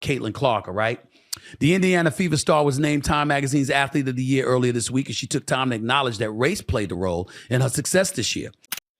Caitlin Clark, all right? The Indiana Fever star was named Time Magazine's Athlete of the Year earlier this week, and she took time to acknowledge that race played a role in her success this year.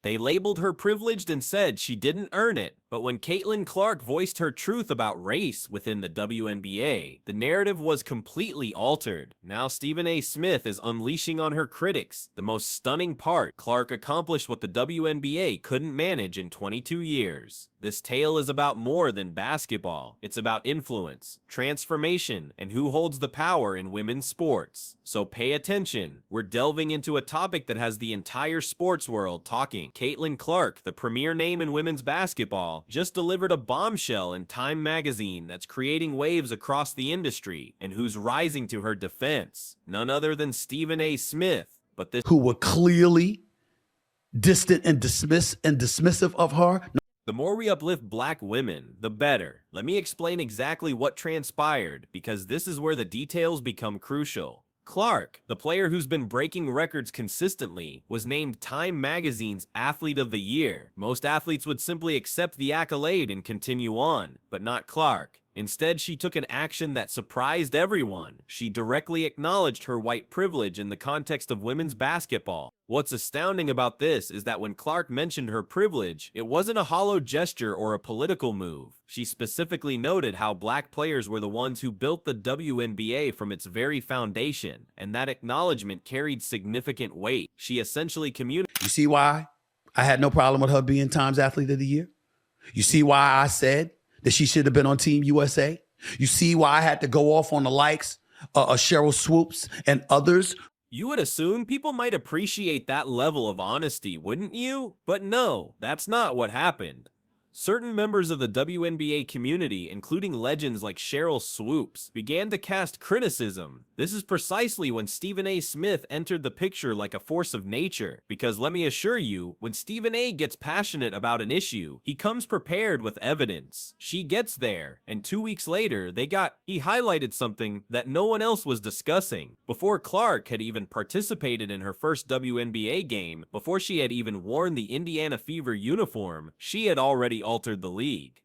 They labeled her privileged and said she didn't earn it, but when Caitlin Clark voiced her truth about race within the WNBA, the narrative was completely altered. Now Stephen A. Smith is unleashing on her critics. The most stunning part, Clark accomplished what the WNBA couldn't manage in 22 years. This tale is about more than basketball. It's about influence, transformation, and who holds the power in women's sports. So pay attention. We're delving into a topic that has the entire sports world talking. Caitlin Clark, the premier name in women's basketball, just delivered a bombshell in Time Magazine that's creating waves across the industry, and who's rising to her defense? None other than Stephen A. Smith. But this who were clearly distant and dismissive of her. The more we uplift black women, the better. Let me explain exactly what transpired, because this is where the details become crucial. Clark, the player who's been breaking records consistently, was named Time Magazine's Athlete of the Year. Most athletes would simply accept the accolade and continue on, but not Clark. Instead, she took an action that surprised everyone. She directly acknowledged her white privilege in the context of women's basketball. What's astounding about this is that when Clark mentioned her privilege, it wasn't a hollow gesture or a political move. She specifically noted how black players were the ones who built the WNBA from its very foundation, and that acknowledgement carried significant weight. She essentially communicated. You see why I had no problem with her being Time's Athlete of the Year? You see why I said that she should have been on Team USA? You see why I had to go off on the likes of Cheryl Swoops and others? You would assume people might appreciate that level of honesty, wouldn't you? But no, that's not what happened. Certain members of the WNBA community, including legends like Cheryl Swoops, began to cast criticism. This is precisely when Stephen A. Smith entered the picture like a force of nature, because let me assure you, when Stephen A. gets passionate about an issue, he comes prepared with evidence. She gets there, and 2 weeks later, he highlighted something that no one else was discussing. Before Clark had even participated in her first WNBA game, before she had even worn the Indiana Fever uniform, she had already altered the league.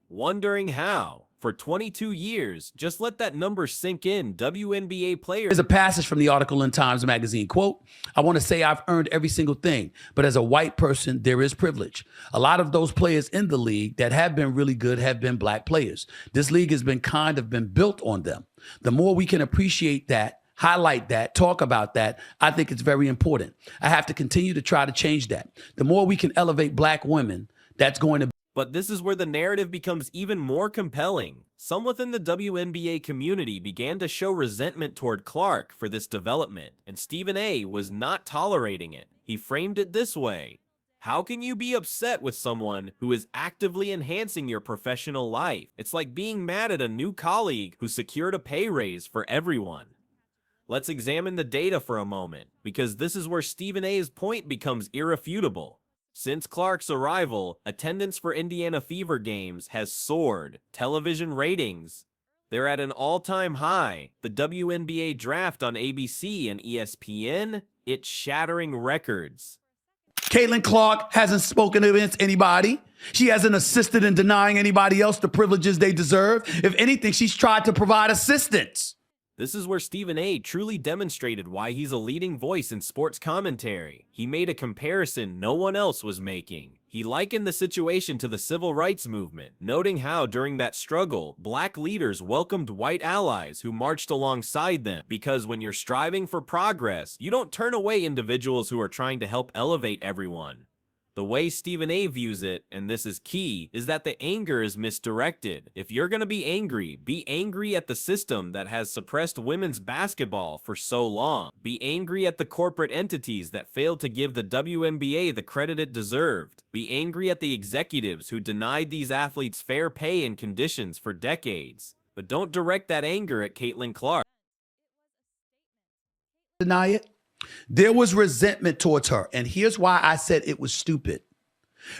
Wondering how? For 22 years, just let that number sink in. WNBA players. There's a passage from the article in Times Magazine. Quote, I want to say I've earned every single thing, but as a white person, there is privilege. A lot of those players in the league that have been really good have been black players. This league has been been built on them. The more we can appreciate that, highlight that, talk about that, I think it's very important. I have to continue to try to change that. The more we can elevate black women, that's going to. But this is where the narrative becomes even more compelling. Some within the WNBA community began to show resentment toward Clark for this development, and Stephen A. was not tolerating it. He framed it this way: how can you be upset with someone who is actively enhancing your professional life? It's like being mad at a new colleague who secured a pay raise for everyone. Let's examine the data for a moment, because this is where Stephen A.'s point becomes irrefutable. Since Clark's arrival, attendance for Indiana Fever games has soared. Television ratings, they're at an all-time high. The WNBA draft on ABC and ESPN, it's shattering records. Caitlin Clark hasn't spoken against anybody. She hasn't assisted in denying anybody else the privileges they deserve. If anything, she's tried to provide assistance. This is where Stephen A. truly demonstrated why he's a leading voice in sports commentary. He made a comparison no one else was making. He likened the situation to the civil rights movement, noting how during that struggle, black leaders welcomed white allies who marched alongside them. Because when you're striving for progress, you don't turn away individuals who are trying to help elevate everyone. The way Stephen A. views it, and this is key, is that the anger is misdirected. If you're going to be angry at the system that has suppressed women's basketball for so long. Be angry at the corporate entities that failed to give the WNBA the credit it deserved. Be angry at the executives who denied these athletes fair pay and conditions for decades. But don't direct that anger at Caitlin Clark. Deny it. There was resentment towards her. And here's why I said it was stupid.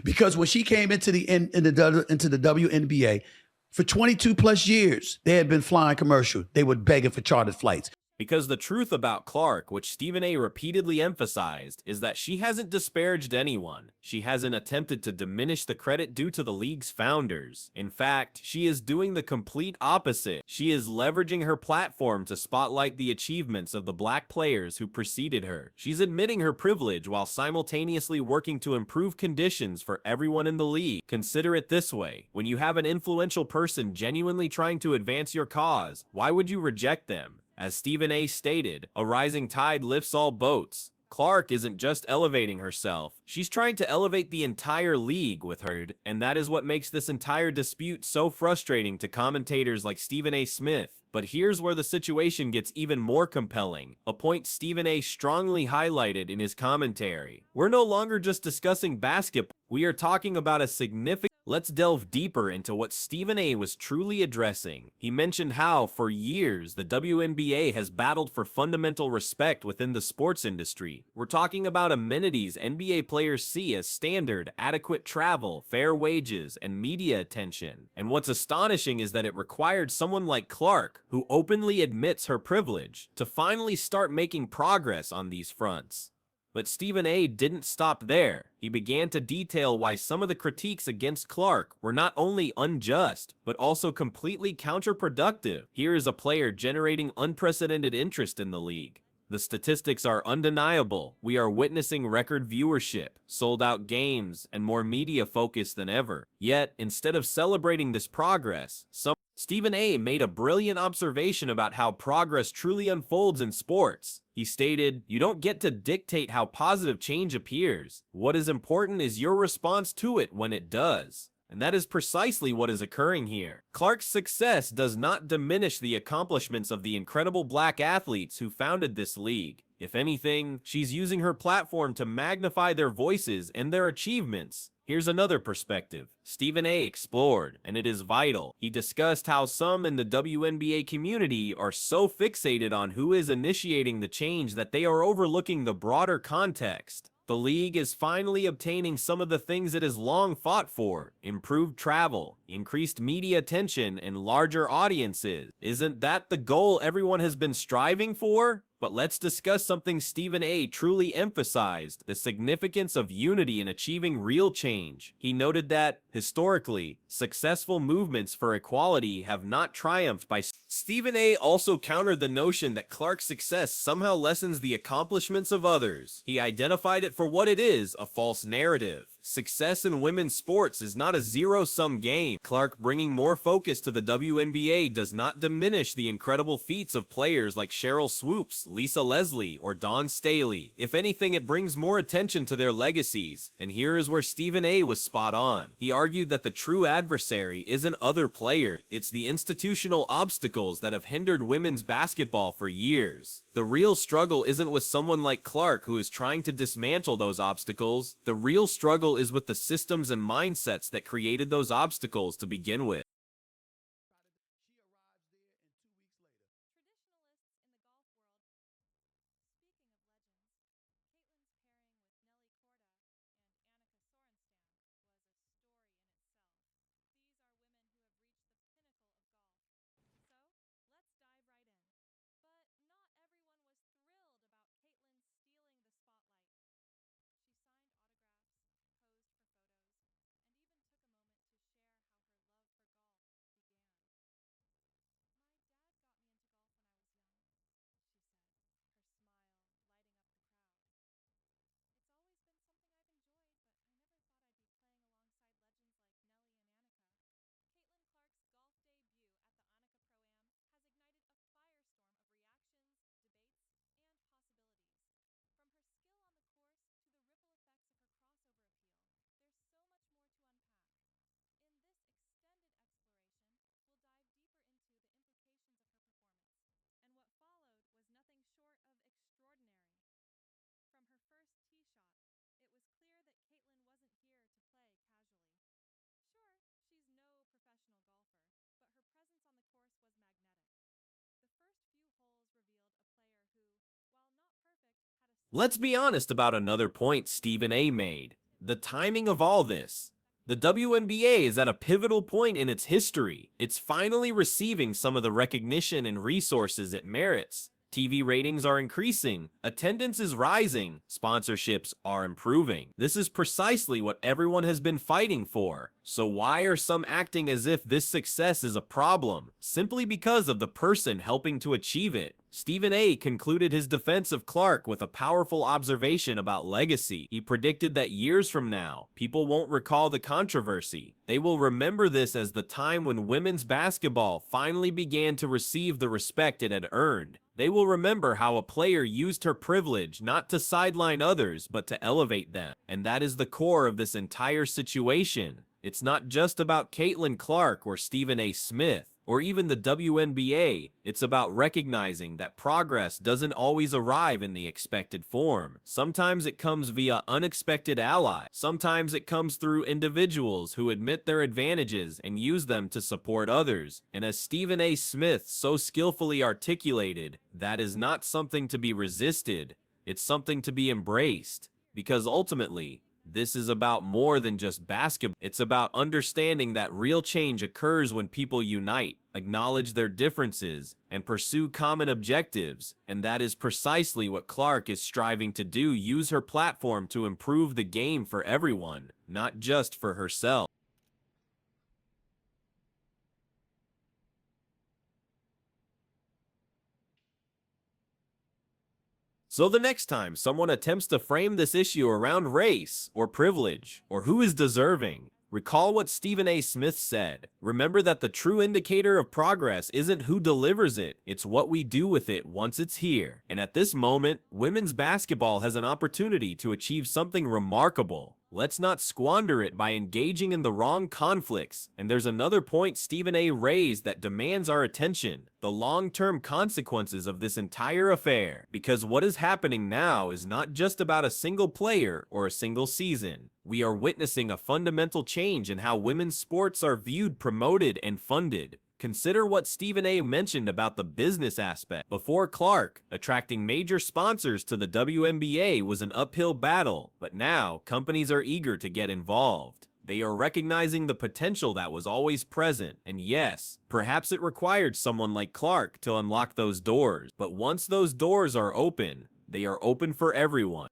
Because when she came into the WNBA, for 22 plus years, they had been flying commercial. They were begging for chartered flights. Because the truth about Clark, which Stephen A. repeatedly emphasized, is that she hasn't disparaged anyone. She hasn't attempted to diminish the credit due to the league's founders. In fact, she is doing the complete opposite. She is leveraging her platform to spotlight the achievements of the black players who preceded her. She's admitting her privilege while simultaneously working to improve conditions for everyone in the league. Consider it this way: when you have an influential person genuinely trying to advance your cause, why would you reject them? As Stephen A. stated, a rising tide lifts all boats. Clark isn't just elevating herself, she's trying to elevate the entire league with her, and that is what makes this entire dispute so frustrating to commentators like Stephen A. Smith. But here's where the situation gets even more compelling, a point Stephen A. strongly highlighted in his commentary. We're no longer just discussing basketball, we are talking about a significant... Let's delve deeper into what Stephen A. was truly addressing. He mentioned how, for years, the WNBA has battled for fundamental respect within the sports industry. We're talking about amenities NBA players see as standard, adequate travel, fair wages, and media attention. And what's astonishing is that it required someone like Clark, who openly admits her privilege, to finally start making progress on these fronts. But Stephen A. didn't stop there. He began to detail why some of the critiques against Clark were not only unjust, but also completely counterproductive. Here is a player generating unprecedented interest in the league. The statistics are undeniable. We are witnessing record viewership, sold-out games, and more media focus than ever. Yet, instead of celebrating this progress, Stephen A. made a brilliant observation about how progress truly unfolds in sports. He stated, "You don't get to dictate how positive change appears. What is important is your response to it when it does." And that is precisely what is occurring here. Clark's success does not diminish the accomplishments of the incredible black athletes who founded this league. If anything, she's using her platform to magnify their voices and their achievements. Here's another perspective Stephen A. explored, and it is vital. He discussed how some in the WNBA community are so fixated on who is initiating the change that they are overlooking the broader context. The league is finally obtaining some of the things it has long fought for: improved travel, increased media attention, and larger audiences. Isn't that the goal everyone has been striving for? But let's discuss something Stephen A. truly emphasized: the significance of unity in achieving real change. He noted that, historically, successful movements for equality have not triumphed by... Stephen A. also countered the notion that Clark's success somehow lessens the accomplishments of others. He identified it for what it is: a false narrative. Success in women's sports is not a zero-sum game. Clark bringing more focus to the WNBA does not diminish the incredible feats of players like Cheryl Swoops, Lisa Leslie, or Dawn Staley. If anything, it brings more attention to their legacies. And here is where Stephen A. was spot on. He argued that the true adversary isn't other players, it's the institutional obstacles that have hindered women's basketball for years. The real struggle isn't with someone like Clark who is trying to dismantle those obstacles. The real struggle is with the systems and mindsets that created those obstacles to begin with. Let's be honest about another point Stephen A. made: the timing of all this. The WNBA is at a pivotal point in its history. It's finally receiving some of the recognition and resources it merits. TV ratings are increasing, attendance is rising, sponsorships are improving. This is precisely what everyone has been fighting for. So why are some acting as if this success is a problem, simply because of the person helping to achieve it? Stephen A. concluded his defense of Clark with a powerful observation about legacy. He predicted that years from now, people won't recall the controversy. They will remember this as the time when women's basketball finally began to receive the respect it had earned. They will remember how a player used her privilege not to sideline others, but to elevate them. And that is the core of this entire situation. It's not just about Caitlin Clark or Stephen A. Smith, or even the WNBA. It's about recognizing that progress doesn't always arrive in the expected form. Sometimes it comes via unexpected allies. Sometimes it comes through individuals who admit their advantages and use them to support others. And as Stephen A. Smith so skillfully articulated, that is not something to be resisted. It's something to be embraced. Because ultimately, this is about more than just basketball. It's about understanding that real change occurs when people unite, acknowledge their differences, and pursue common objectives. And that is precisely what Clark is striving to do. Use her platform to improve the game for everyone, not just for herself. So the next time someone attempts to frame this issue around race or privilege or who is deserving, recall what Stephen A. Smith said. Remember that the true indicator of progress isn't who delivers it, it's what we do with it once it's here. And at this moment, women's basketball has an opportunity to achieve something remarkable. Let's not squander it by engaging in the wrong conflicts. And there's another point Stephen A. raised that demands our attention: the long-term consequences of this entire affair. Because what is happening now is not just about a single player or a single season. We are witnessing a fundamental change in how women's sports are viewed, promoted, and funded. Consider what Stephen A. mentioned about the business aspect. Before Clark, attracting major sponsors to the WNBA was an uphill battle, but now companies are eager to get involved. They are recognizing the potential that was always present, and yes, perhaps it required someone like Clark to unlock those doors, but once those doors are open, they are open for everyone.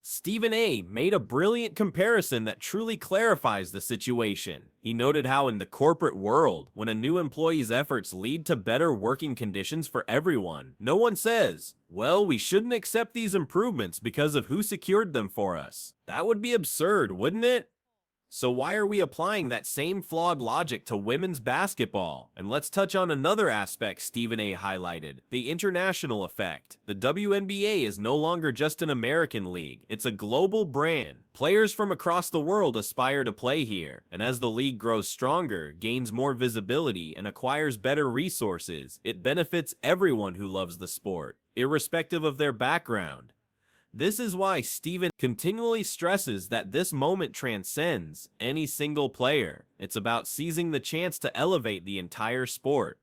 Stephen A. made a brilliant comparison that truly clarifies the situation. He noted how in the corporate world, when a new employee's efforts lead to better working conditions for everyone, no one says, well, we shouldn't accept these improvements because of who secured them for us. That would be absurd, wouldn't it? So why are we applying that same flawed logic to women's basketball? And let's touch on another aspect Stephen A. highlighted: the international effect. The WNBA is no longer just an American league, it's a global brand. Players from across the world aspire to play here, and as the league grows stronger, gains more visibility, and acquires better resources, it benefits everyone who loves the sport, irrespective of their background. This is why Stephen continually stresses that this moment transcends any single player. It's about seizing the chance to elevate the entire sport.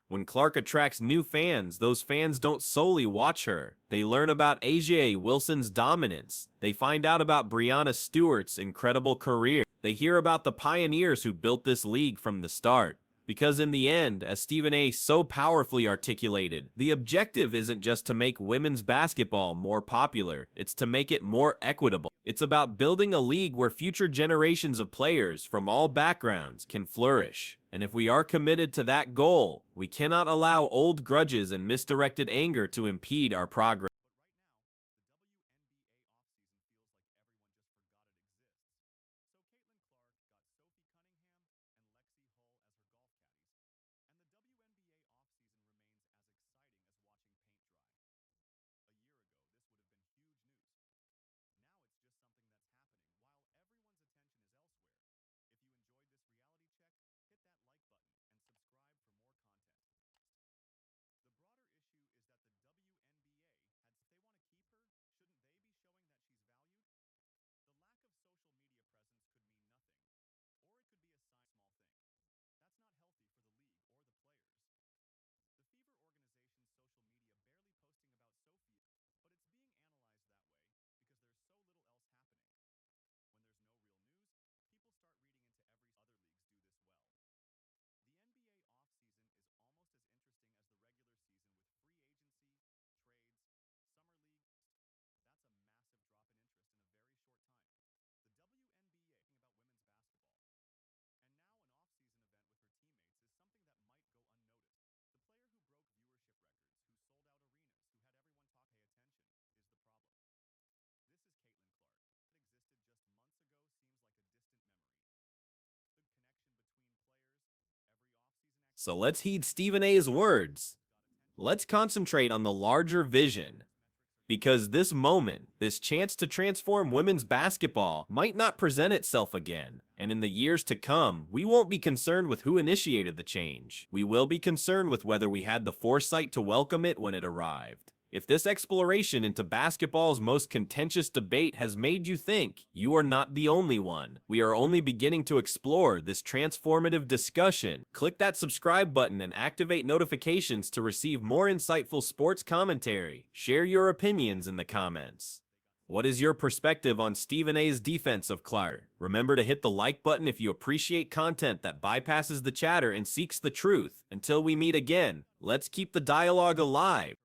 When Clark attracts new fans, those fans don't solely watch her. They learn about Asia Wilson's dominance. They find out about Breanna Stewart's incredible career. They hear about the pioneers who built this league from the start. Because in the end, as Stephen A. so powerfully articulated, the objective isn't just to make women's basketball more popular, it's to make it more equitable. It's about building a league where future generations of players from all backgrounds can flourish. And if we are committed to that goal, we cannot allow old grudges and misdirected anger to impede our progress. So let's heed Stephen A.'s words. Let's concentrate on the larger vision. Because this moment, this chance to transform women's basketball might not present itself again. And in the years to come, we won't be concerned with who initiated the change. We will be concerned with whether we had the foresight to welcome it when it arrived. If this exploration into basketball's most contentious debate has made you think, you are not the only one. We are only beginning to explore this transformative discussion. Click that subscribe button and activate notifications to receive more insightful sports commentary. Share your opinions in the comments. What is your perspective on Stephen A.'s defense of Clark? Remember to hit the like button if you appreciate content that bypasses the chatter and seeks the truth. Until we meet again, let's keep the dialogue alive.